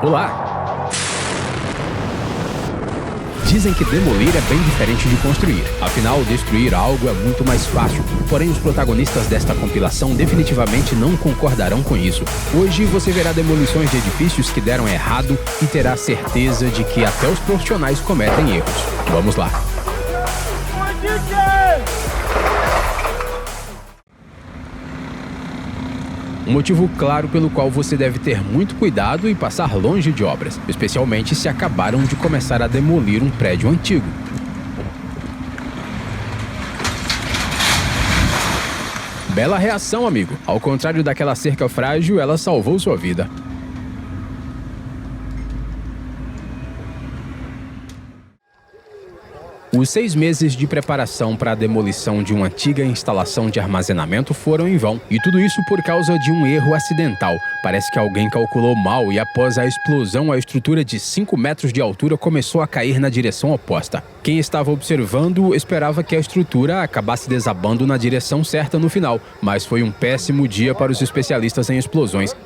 Olá! Dizem que demolir é bem diferente de construir. Afinal, destruir algo é muito mais fácil. Porém, os protagonistas desta compilação definitivamente não concordarão com isso. Hoje você verá demolições de edifícios que deram errado e terá certeza de que até os profissionais cometem erros. Vamos lá! Um motivo claro pelo qual você deve ter muito cuidado e passar longe de obras, especialmente se acabaram de começar a demolir um prédio antigo. Bela reação, amigo. Ao contrário daquela cerca frágil, ela salvou sua vida. Os 6 meses de preparação para a demolição de uma antiga instalação de armazenamento foram em vão. E tudo isso por causa de um erro acidental. Parece que alguém calculou mal e após a explosão, a estrutura de 5 metros de altura começou a cair na direção oposta. Quem estava observando esperava que a estrutura acabasse desabando na direção certa no final, mas foi um péssimo dia para os especialistas em explosões.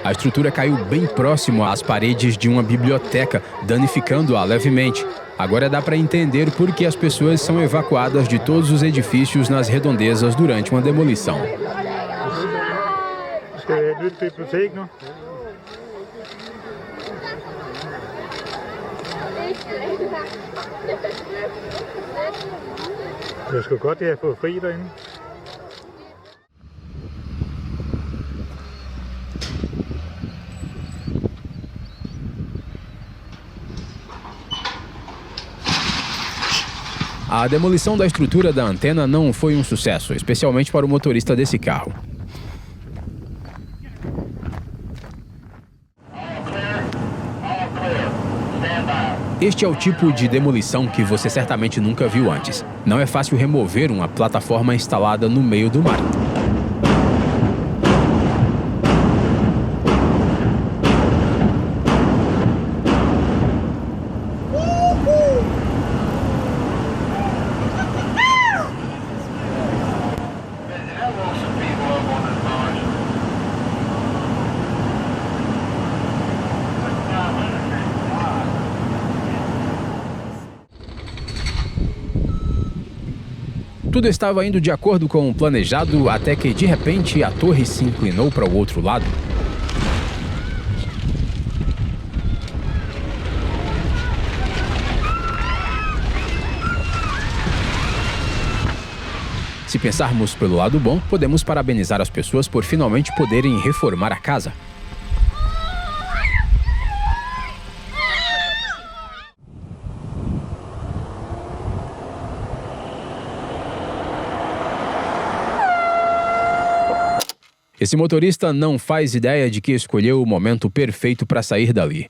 A estrutura caiu bem próximo às paredes de uma biblioteca, danificando-a levemente. Agora dá para entender por que as pessoas são evacuadas de todos os edifícios nas redondezas durante uma demolição. Jeg skulle godt have fået fri derinde. A demolição da estrutura da antena não foi um sucesso, especialmente para o motorista desse carro. Este é o tipo de demolição que você certamente nunca viu antes. Não é fácil remover uma plataforma instalada no meio do mar. Tudo estava indo de acordo com o planejado até que, de repente, a torre se inclinou para o outro lado. Se pensarmos pelo lado bom, podemos parabenizar as pessoas por finalmente poderem reformar a casa. Esse motorista não faz ideia de que escolheu o momento perfeito para sair dali.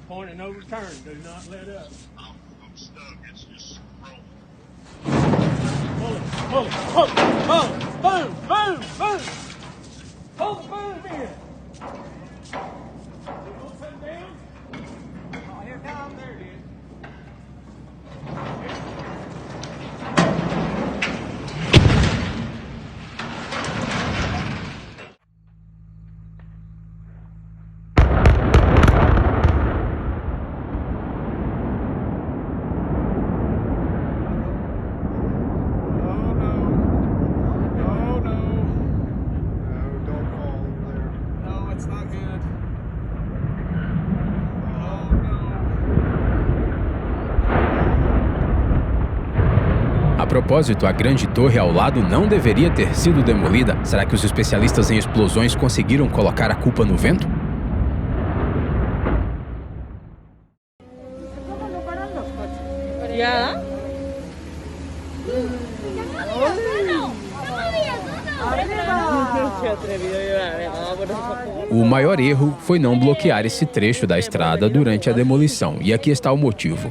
Point and no return. Do not let up. I'm stuck. It's just rolling. Pull it. Pull it. Pull it. Pull it. Boom. Boom. Boom. Pull the boom in. You want something down? Oh, here it comes. There it is. propósito, a grande torre ao lado não deveria ter sido demolida. Será que os especialistas em explosões conseguiram colocar a culpa no vento? Ya. O maior erro foi não bloquear esse trecho da estrada durante a demolição, e aqui está o motivo.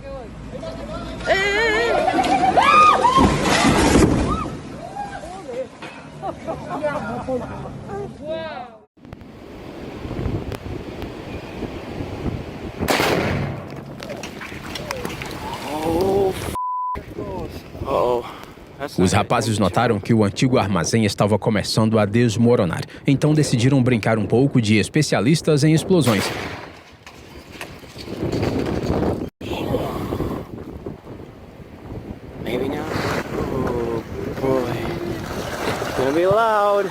Os rapazes notaram que o antigo armazém estava começando a desmoronar, então decidiram brincar um pouco de especialistas em explosões. Maybe not. Oh boy. It's gonna be loud.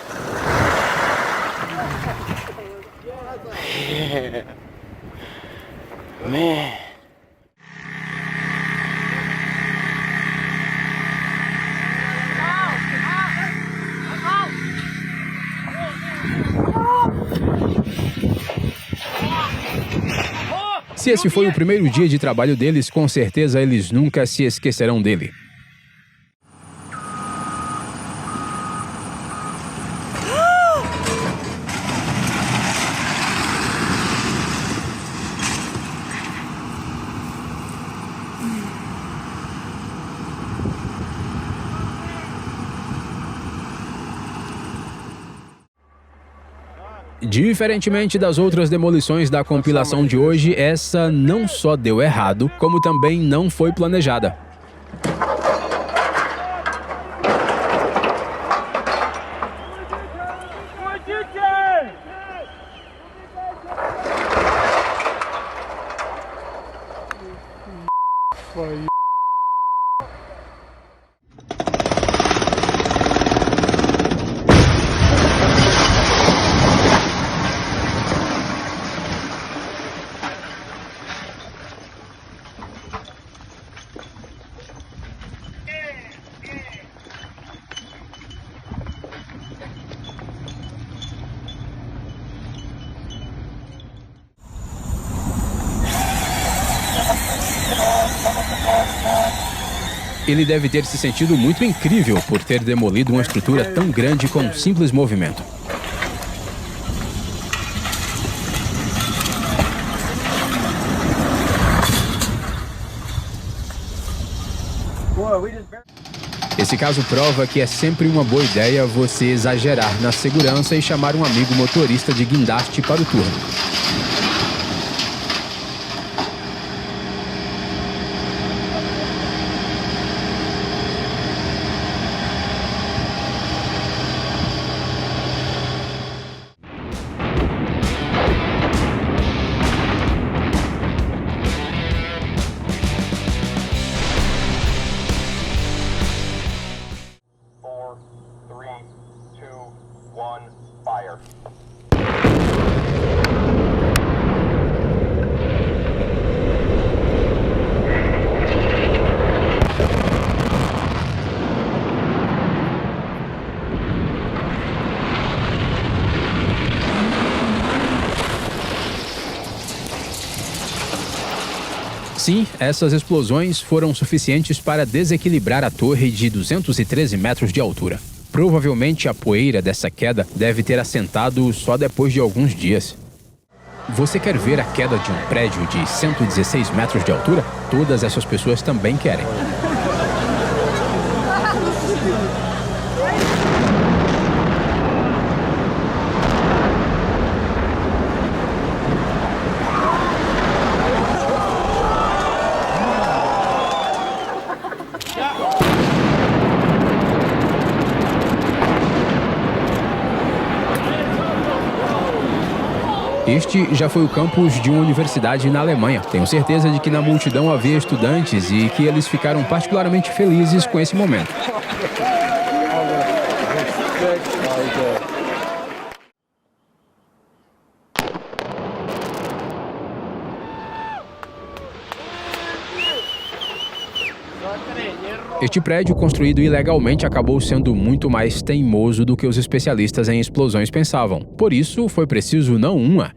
Yeah. Man. Se esse foi o primeiro dia de trabalho deles, com certeza eles nunca se esquecerão dele. Diferentemente das outras demolições da compilação de hoje, essa não só deu errado, como também não foi planejada. Ele deve ter se sentido muito incrível por ter demolido uma estrutura tão grande com um simples movimento. Esse caso prova que é sempre uma boa ideia você exagerar na segurança e chamar um amigo motorista de guindaste para o turno. Fire. Sim, essas explosões foram suficientes para desequilibrar a torre de 213 metros de altura. Provavelmente a poeira dessa queda deve ter assentado só depois de alguns dias. Você quer ver a queda de um prédio de 116 metros de altura? Todas essas pessoas também querem. Este já foi o campus de uma universidade na Alemanha. Tenho certeza de que na multidão havia estudantes e que eles ficaram particularmente felizes com esse momento. Hierro. Este prédio, construído ilegalmente, acabou sendo muito mais teimoso do que os especialistas em explosões pensavam. Por isso, foi preciso não uma,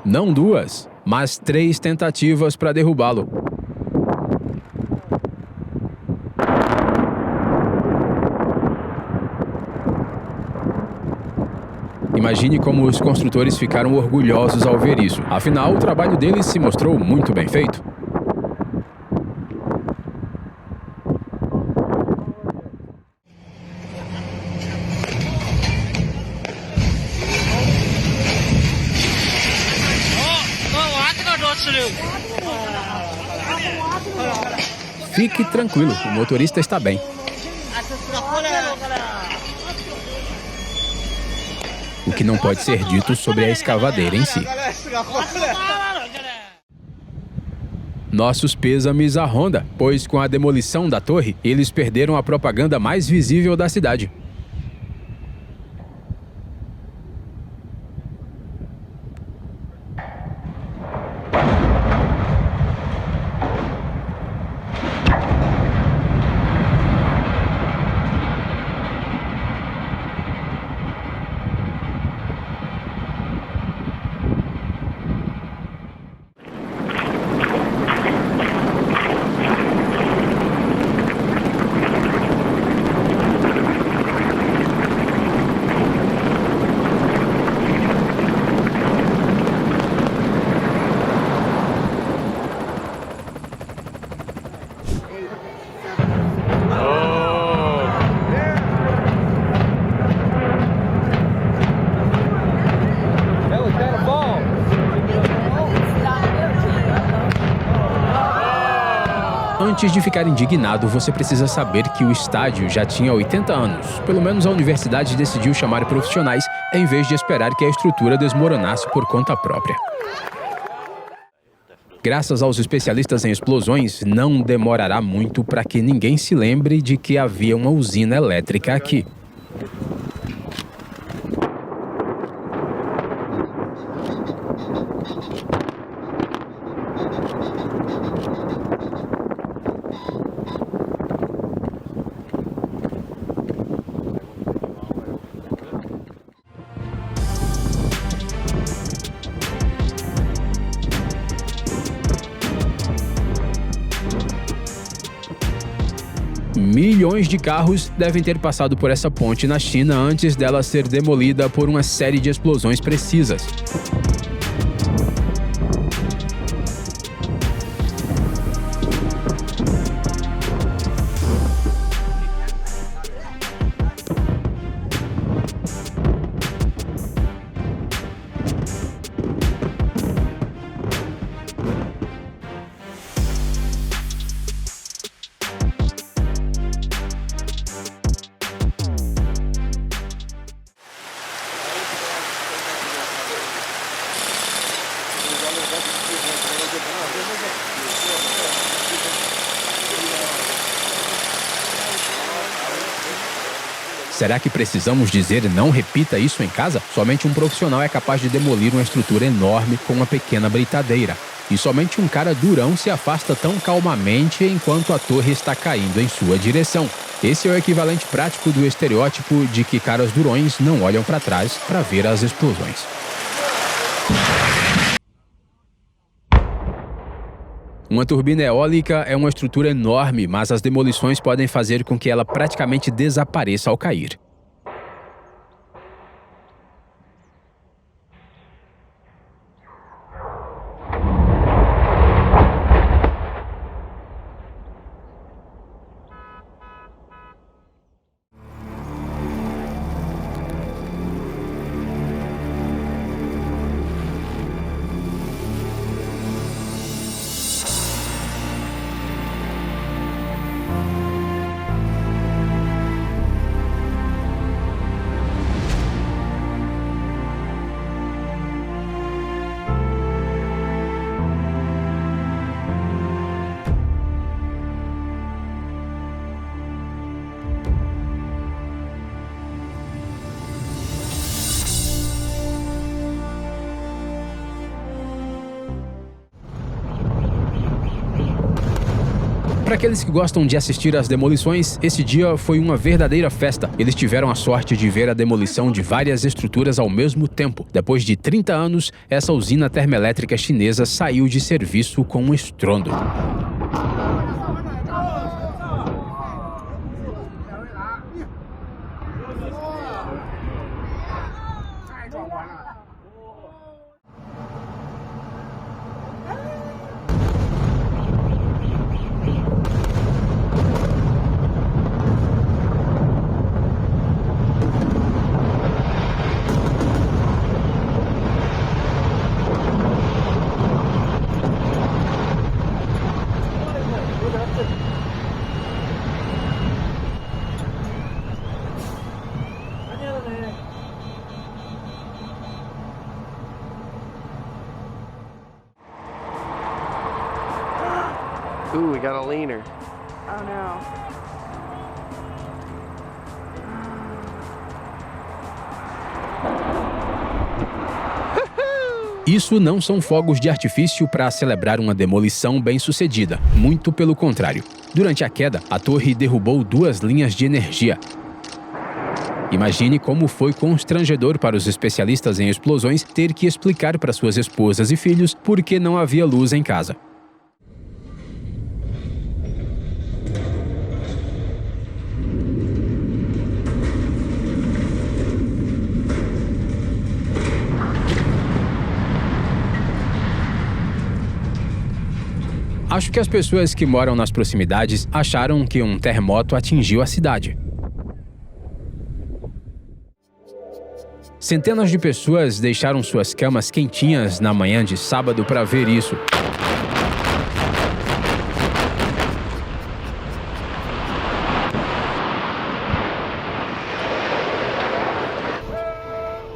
não duas, mas 3 tentativas para derrubá-lo. Imagine como os construtores ficaram orgulhosos ao ver isso. Afinal, o trabalho deles se mostrou muito bem feito. Fique tranquilo, o motorista está bem. O que não pode ser dito sobre a escavadeira em si. Nossos pêsames à Honda, pois com a demolição da torre, eles perderam a propaganda mais visível da cidade. Antes de ficar indignado, você precisa saber que o estádio já tinha 80 anos. Pelo menos a universidade decidiu chamar profissionais em vez de esperar que a estrutura desmoronasse por conta própria. Graças aos especialistas em explosões, não demorará muito para que ninguém se lembre de que havia uma usina elétrica aqui. Milhões de carros devem ter passado por essa ponte na China antes dela ser demolida por uma série de explosões precisas. Será que precisamos dizer não repita isso em casa? Somente um profissional é capaz de demolir uma estrutura enorme com uma pequena britadeira. E somente um cara durão se afasta tão calmamente enquanto a torre está caindo em sua direção. Esse é o equivalente prático do estereótipo de que caras durões não olham para trás para ver as explosões. Uma turbina eólica é uma estrutura enorme, mas as demolições podem fazer com que ela praticamente desapareça ao cair. Para aqueles que gostam de assistir às demolições, esse dia foi uma verdadeira festa. Eles tiveram a sorte de ver a demolição de várias estruturas ao mesmo tempo. Depois de 30 anos, essa usina termoelétrica chinesa saiu de serviço com um estrondo. Ooh, we got a leaner. Oh no. Isso não são fogos de artifício para celebrar uma demolição bem-sucedida. Muito pelo contrário. Durante a queda, a torre derrubou 2 linhas de energia. Imagine como foi constrangedor para os especialistas em explosões ter que explicar para suas esposas e filhos por que não havia luz em casa. Acho que as pessoas que moram nas proximidades acharam que um terremoto atingiu a cidade. Centenas de pessoas deixaram suas camas quentinhas na manhã de sábado para ver isso.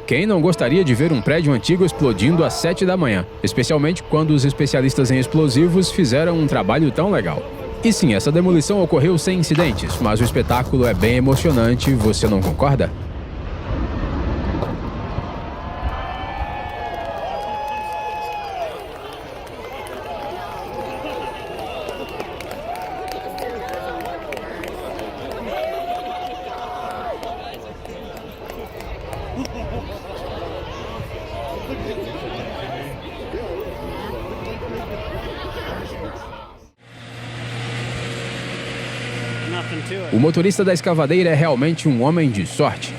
Quem não gostaria de ver um prédio antigo explodindo às 7 da manhã? Especialmente quando os especialistas em explosivos fizeram um trabalho tão legal. E sim, essa demolição ocorreu sem incidentes, mas o espetáculo é bem emocionante, você não concorda? O motorista da escavadeira é realmente um homem de sorte.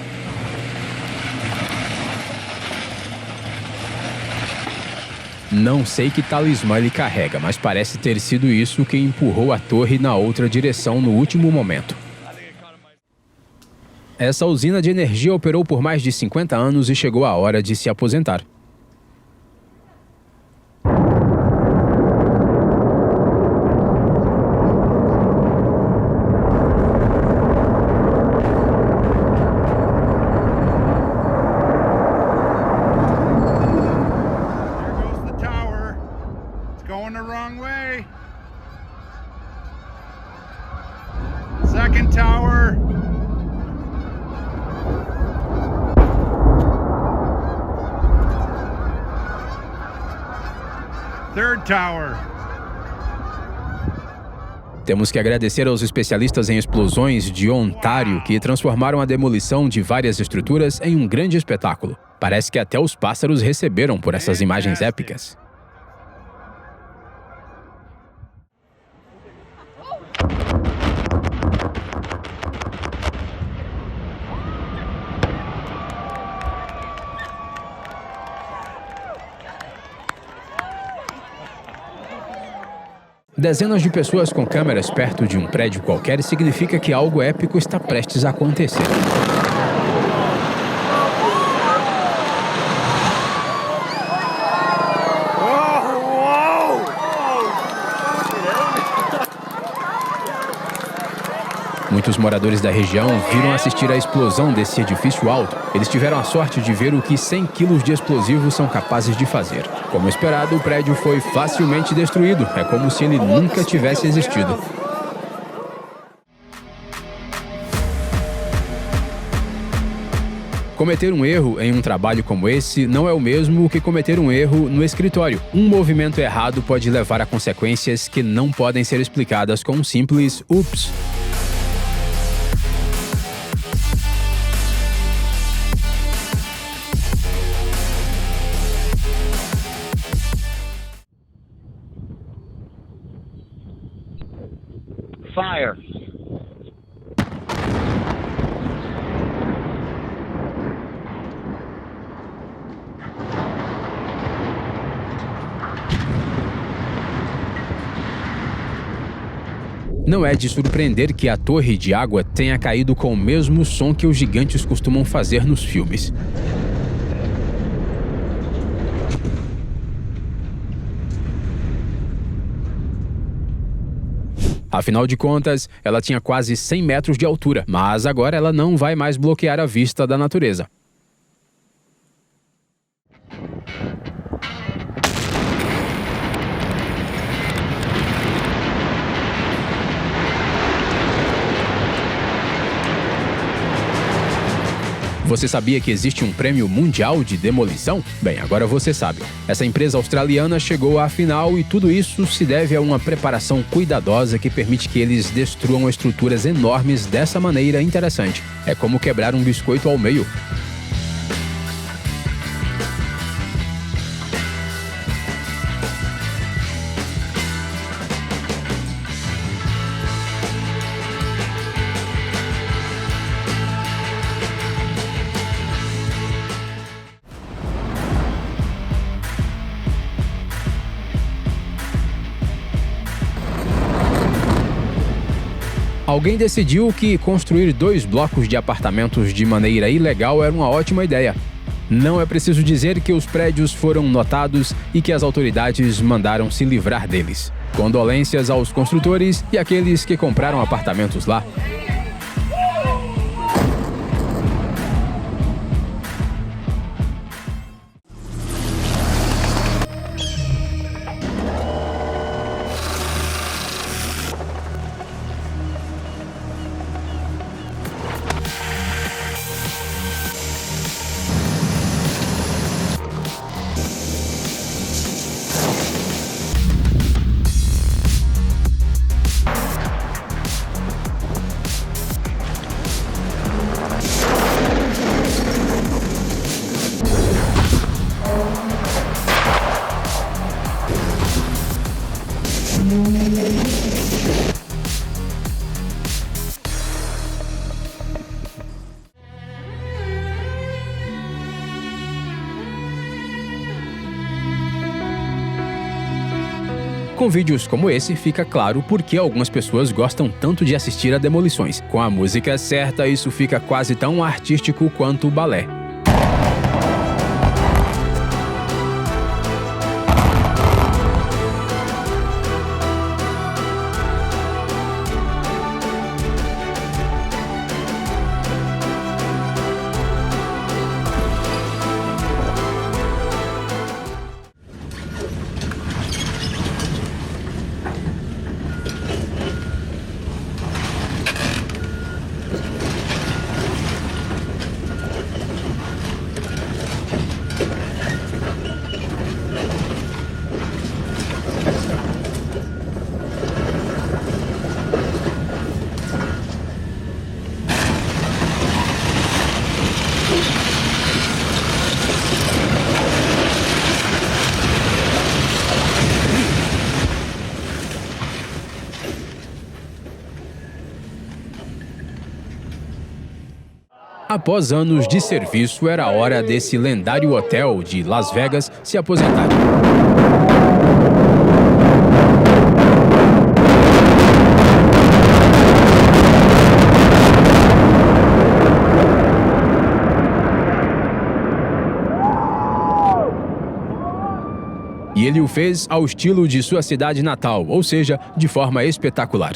Não sei que talismã ele carrega, mas parece ter sido isso que empurrou a torre na outra direção no último momento. Essa usina de energia operou por mais de 50 anos e chegou a hora de se aposentar. Second tower. Third tower. Temos que agradecer aos especialistas em explosões de Ontário que transformaram a demolição de várias estruturas em um grande espetáculo. Parece que até os pássaros receberam por essas imagens épicas. Dezenas de pessoas com câmeras perto de um prédio qualquer significa que algo épico está prestes a acontecer. Muitos moradores da região viram assistir à explosão desse edifício alto. Eles tiveram a sorte de ver o que 100 quilos de explosivos são capazes de fazer. Como esperado, o prédio foi facilmente destruído. É como se ele nunca tivesse existido. Cometer um erro em um trabalho como esse não é o mesmo que cometer um erro no escritório. Um movimento errado pode levar a consequências que não podem ser explicadas com um simples ups. Fire. Não é de surpreender que a torre de água tenha caído com o mesmo som que os gigantes costumam fazer nos filmes. Afinal de contas, ela tinha quase 100 metros de altura, mas agora ela não vai mais bloquear a vista da natureza. Você sabia que existe um prêmio mundial de demolição? Bem, agora você sabe. Essa empresa australiana chegou à final e tudo isso se deve a uma preparação cuidadosa que permite que eles destruam estruturas enormes dessa maneira interessante. É como quebrar um biscoito ao meio. Alguém decidiu que construir 2 blocos de apartamentos de maneira ilegal era uma ótima ideia. Não é preciso dizer que os prédios foram notados e que as autoridades mandaram se livrar deles. Condolências aos construtores e àqueles que compraram apartamentos lá. Com vídeos como esse, fica claro por que algumas pessoas gostam tanto de assistir a demolições. Com a música certa, isso fica quase tão artístico quanto o balé. Após anos de serviço, era a hora desse lendário hotel de Las Vegas se aposentar. E ele o fez ao estilo de sua cidade natal, ou seja, de forma espetacular.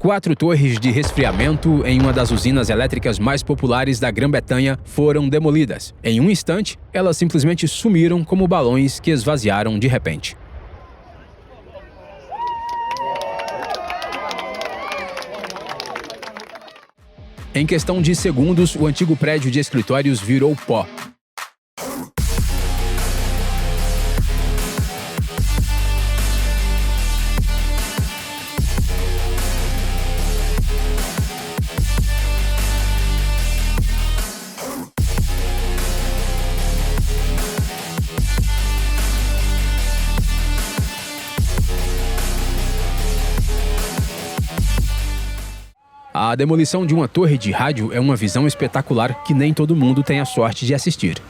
4 torres de resfriamento em uma das usinas elétricas mais populares da Grã-Bretanha foram demolidas. Em um instante, elas simplesmente sumiram como balões que esvaziaram de repente. Em questão de segundos, o antigo prédio de escritórios virou pó. A demolição de uma torre de rádio é uma visão espetacular que nem todo mundo tem a sorte de assistir.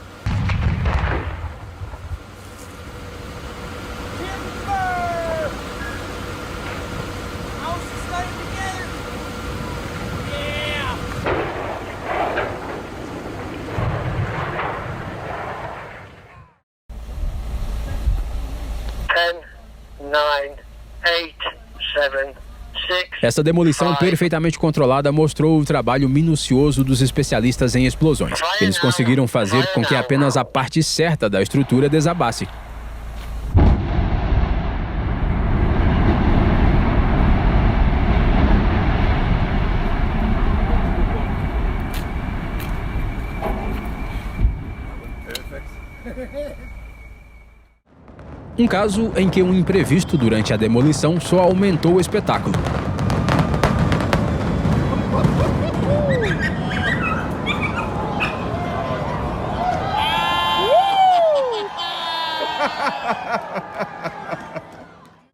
Essa demolição perfeitamente controlada mostrou o trabalho minucioso dos especialistas em explosões. Eles conseguiram fazer com que apenas a parte certa da estrutura desabasse. Um caso em que um imprevisto durante a demolição só aumentou o espetáculo.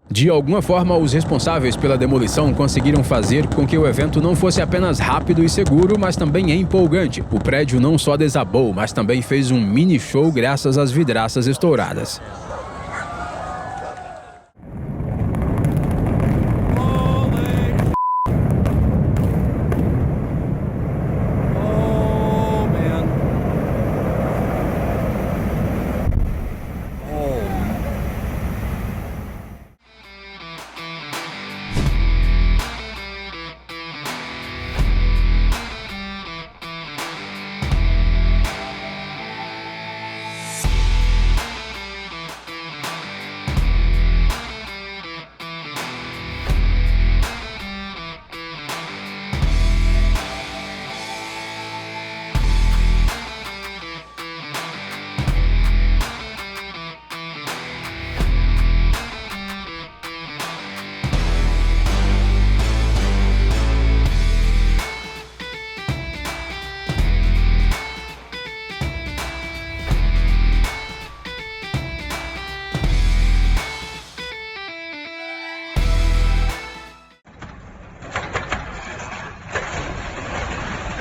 De alguma forma, os responsáveis pela demolição conseguiram fazer com que o evento não fosse apenas rápido e seguro, mas também empolgante. O prédio não só desabou, mas também fez um mini show graças às vidraças estouradas.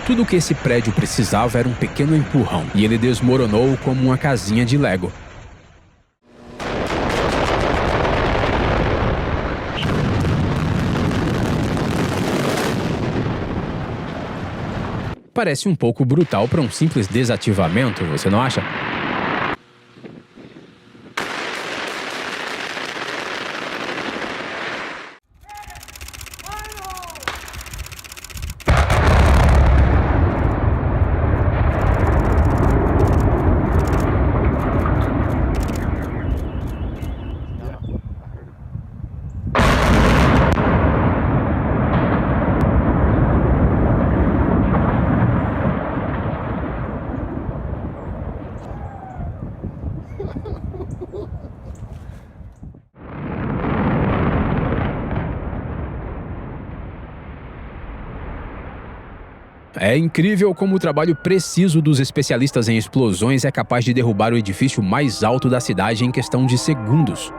Tudo o que esse prédio precisava era um pequeno empurrão, e ele desmoronou como uma casinha de Lego. Parece um pouco brutal para um simples desativamento, você não acha? É incrível como o trabalho preciso dos especialistas em explosões é capaz de derrubar o edifício mais alto da cidade em questão de segundos.